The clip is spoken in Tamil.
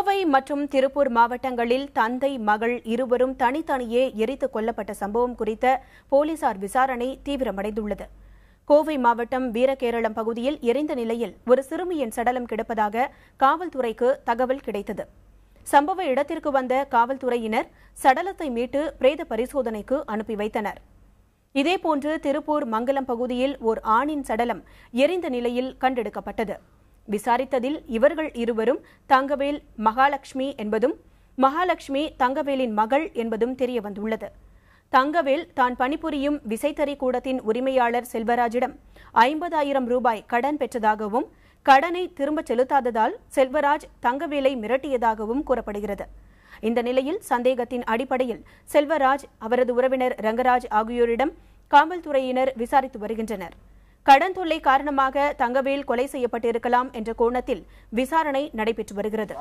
கோவை மற்றும் திருப்பூர் மாவட்டங்களில் தந்தை மகள் இருவரும் தனித்தனியே எரித்துக் கொல்லப்பட்ட சம்பவம் குறித்த போலீசார் விசாரணை தீவிரமடைந்துள்ளது. கோவை மாவட்டம் வீரகேரளம் பகுதியில் எரிந்த நிலையில் ஒரு சிறுமியின் சடலம் கிடப்பதாக காவல்துறைக்கு தகவல் கிடைத்தது. சம்பவ இடத்திற்கு வந்த காவல்துறையினர் சடலத்தை மீட்டு பிரேத பரிசோதனைக்கு அனுப்பி வைத்தனர். இதேபோன்று திருப்பூர் மங்கலம் பகுதியில் ஓர் ஆணின் சடலம் எரிந்த நிலையில் கண்டெடுக்கப்பட்டது. விசாரித்ததில் இவர்கள் இருவரும் தங்கவேல் மகாலட்சுமி என்பதும் மகாலட்சுமி தங்கவேலின் மகள் என்பதும் தெரியவந்துள்ளது. தங்கவேல் தான் பணிபுரியும் விசைத்தறி கூடத்தின் உரிமையாளர் செல்வராஜிடம் 50,000 ரூபாய் கடன் பெற்றதாகவும் கடனை திரும்பச் செலுத்தாததால் செல்வராஜ் தங்கவேலை மிரட்டியதாகவும் கூறப்படுகிறது. இந்த நிலையில் சந்தேகத்தின் அடிப்படையில் செல்வராஜ், அவரது உறவினர் ரங்கராஜ் ஆகியோரிடம் காவல்துறையினர் விசாரித்து வருகின்றனர். கடன் தொல்லை காரணமாக தங்கவேல் கொலை செய்யப்பட்டிருக்கலாம் என்ற கோணத்தில் விசாரணை நடைபெற்று வருகிறது.